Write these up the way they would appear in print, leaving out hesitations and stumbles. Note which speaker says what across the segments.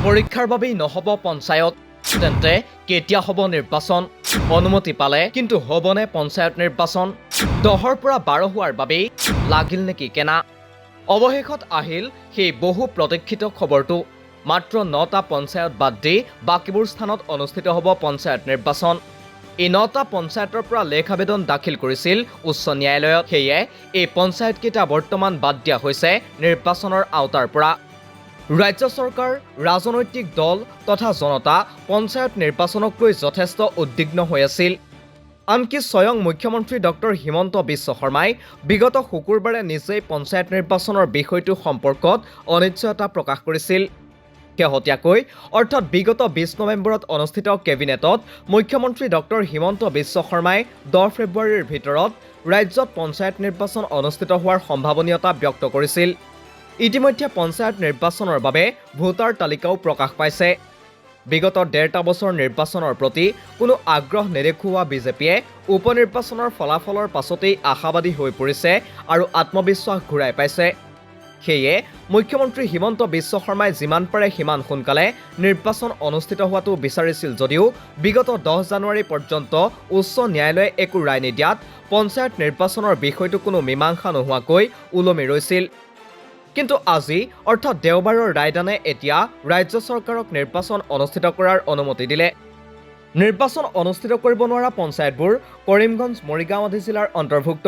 Speaker 1: পৰীক্ষাৰ বাবেই নহ'ব পঞ্চায়ত, তেন্তে কেতিয়া হ'ব নিৰ্বাচন? অনুমতি পালে কিন্তু হ'বনে পঞ্চায়ত নিৰ্বাচন? 10ৰ পৰা 12 হোৱাৰ বাবেই লাগিল নেকি কেনা? অৱশেষত আহিল সেই বহু প্ৰতীক্ষিত খবৰটো। মাত্ৰ 9টা পঞ্চায়ত বাদ দি বাকীবোৰ স্থানত অনুষ্ঠিত হ'ব পঞ্চায়ত নিৰ্বাচন। এই 9টা পঞ্চায়তৰ পৰা লেখ আবেদন দাখিল কৰিছিল উচ্চ ন্যায়ালয়ত। সেয়ে এই পঞ্চায়তকেইটা বৰ্তমান বাদ দিয়া হৈছে নিৰ্বাচনৰ আওতাৰ পৰা। ৰাজ্য চৰকাৰ, ৰাজনৈতিক দল তথা জনতা পঞ্চায়ত নিৰ্বাচনক লৈ যথেষ্ট উদ্বিগ্ন হৈ আছিল। আনকি স্বয়ং মুখ্যমন্ত্ৰী ডক্টৰ হিমন্ত বিশ্ব শৰ্মাই বিগত শুকুৰবাৰে নিজেই পঞ্চায়ত নিৰ্বাচনৰ বিষয়টো সম্পৰ্কত অনিশ্চয়তা প্ৰকাশ কৰিছিল। শেহতীয়াকৈ অৰ্থাৎ বিগত 20 নৱেম্বৰত অনুষ্ঠিত কেবিনেটত মুখ্যমন্ত্ৰী ডক্টৰ হিমন্ত বিশ্ব শৰ্মাই 10 ফেব্ৰুৱাৰীৰ ভিতৰত ৰাজ্যত পঞ্চায়ত নিৰ্বাচন অনুষ্ঠিত হোৱাৰ সম্ভাৱনীয়তা ব্যক্ত কৰিছিল। ইতিমধ্যে পঞ্চায়ত নিৰ্বাচনৰ বাবে ভোটাৰ তালিকাও প্ৰকাশ পাইছে। বিগত 1.5 বছৰ নিৰ্বাচনৰ প্ৰতি কোনো আগ্ৰহ নেদেখুওৱা বিজেপিয়ে উপ নিৰ্বাচনৰ ফলাফলৰ পাছতেই আশাবাদী হৈ পৰিছে আৰু আত্মবিশ্বাস ঘূৰাই পাইছে। সেয়ে মুখ্যমন্ত্ৰী হিমন্ত বিশ্ব শৰ্মাই যিমান পাৰে সিমান সোনকালে নিৰ্বাচন অনুষ্ঠিত হোৱাটো বিচাৰিছিল যদিও বিগত 10 জানুৱাৰী পৰ্যন্ত উচ্চ ন্যায়ালয়ে একো ৰায় নিদিয়াত পঞ্চায়ত নিৰ্বাচনৰ বিষয়টো কোনো মীমাংসা নোহোৱাকৈ ওলমি ৰৈছিল। কিন্তু আজি অৰ্থাৎ দেওবাৰৰ ৰায়দানে এতিয়া ৰাজ্য চৰকাৰক নিৰ্বাচন অনুষ্ঠিত কৰাৰ অনুমতি দিলে। নিৰ্বাচন অনুষ্ঠিত কৰিব নোৱাৰা পঞ্চায়তবোৰ কৰিমগঞ্জ, মৰিগাঁও আদি জিলাৰ অন্তৰ্ভুক্ত।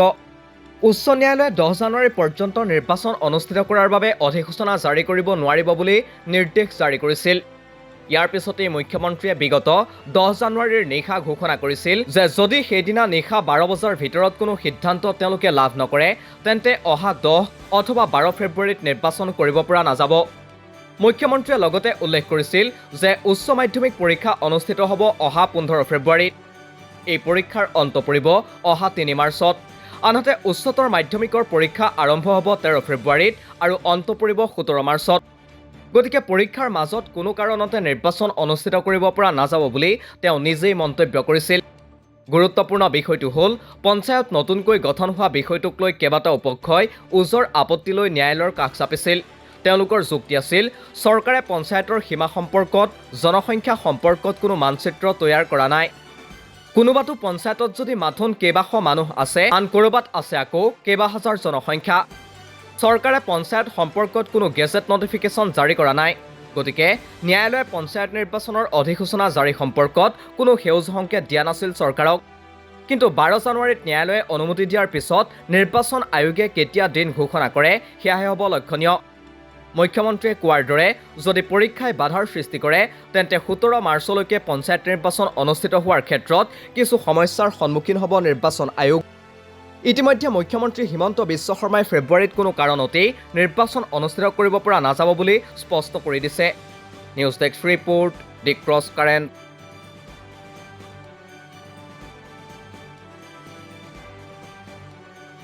Speaker 1: উচ্চ ন্যায়ালয়ে 10 জানুৱাৰী পৰ্যন্ত নিৰ্বাচন অনুষ্ঠিত কৰাৰ বাবে অধিসূচনা জাৰি কৰিব নোৱাৰিব বুলি নিৰ্দেশ জাৰি কৰিছিল। ইয়াৰ পিছতেই মুখ্যমন্ত্ৰীয়ে বিগত 10 জানুৱাৰীৰ নিশা ঘোষণা কৰিছিল যে যদি সেইদিনা নিশা 12 বজাৰ ভিতৰত কোনো সিদ্ধান্ত তেওঁলোকে লাভ নকৰে তেন্তে অহা 10 অথবা 12 ফেব্ৰুৱাৰীত নিৰ্বাচন কৰিব পৰা নাযাব। মুখ্যমন্ত্ৰীয়ে লগতে উল্লেখ কৰিছিল যে উচ্চ মাধ্যমিক পৰীক্ষা অনুষ্ঠিত হ'ব অহা 15 ফেব্ৰুৱাৰীত। এই পৰীক্ষাৰ অন্ত পৰিব অহা 3 মাৰ্চত। আনহাতে উচ্চতৰ মাধ্যমিকৰ পৰীক্ষা আৰম্ভ হ'ব 13 ফেব্ৰুৱাৰীত আৰু অন্ত পৰিব 17 মাৰ্চত। গতিকে পৰীক্ষাৰ মাজত কোনো কাৰণতে নিৰ্বাচন অনুষ্ঠিত কৰিব পৰা নাযাব বুলি তেওঁ নিজেই মন্তব্য কৰিছিল। গুৰুত্বপূৰ্ণ বিষয়টো হ'ল পঞ্চায়ত নতুনকৈ গঠন হোৱা বিষয়টোক লৈ কেইবাটাও পক্ষই ওজৰ আপত্তি লৈ ন্যায়ালয়ৰ কাষ চাপিছিল। তেওঁলোকৰ যুক্তি আছিল চৰকাৰে পঞ্চায়তৰ সীমা সম্পৰ্কত, জনসংখ্যা সম্পৰ্কত কোনো মানচিত্ৰ তৈয়াৰ কৰা নাই। কোনোবাটো পঞ্চায়তত যদি মাথোন কেইবাশ মানুহ আছে, আন ক'ৰবাত আছে আকৌ কেইবা হাজাৰ জনসংখ্যা। চৰকাৰে পঞ্চায়ত সম্পৰ্কত কোনো গেজেট নটিফিকেশ্যন জাৰি কৰা নাই। গতিকে ন্যায়ালয়ে পঞ্চায়ত নিৰ্বাচনৰ অধিসূচনা জাৰি সম্পৰ্কত কোনো সেউজ সংকেত দিয়া নাছিল চৰকাৰক। কিন্তু 12 জানুৱাৰীত ন্যায়ালয়ে অনুমতি দিয়াৰ পিছত নিৰ্বাচন আয়োগে কেতিয়া দিন ঘোষণা কৰে সেয়াহে হ'ব লক্ষণীয়। মুখ্যমন্ত্ৰীয়ে কোৱাৰ দৰে যদি পৰীক্ষাই বাধাৰ সৃষ্টি কৰে তেন্তে 17 মাৰ্চলৈকে পঞ্চায়ত নিৰ্বাচন অনুষ্ঠিত হোৱাৰ ক্ষেত্ৰত কিছু সমস্যাৰ সন্মুখীন হ'ব নিৰ্বাচন আয়োগ। ইতিমধ্যে মুখ্যমন্ত্ৰী হিমন্ত বিশ্ব শৰ্মাই ফেব্ৰুৱাৰীত কোনো কাৰণতেই নিৰ্বাচন অনুষ্ঠিত কৰিব পৰা নাযাব বুলি স্পষ্ট কৰি দিছে। নিউজ ডেস্ক ৰিপৰ্ট, দি ক্ৰছ কাৰেণ্ট।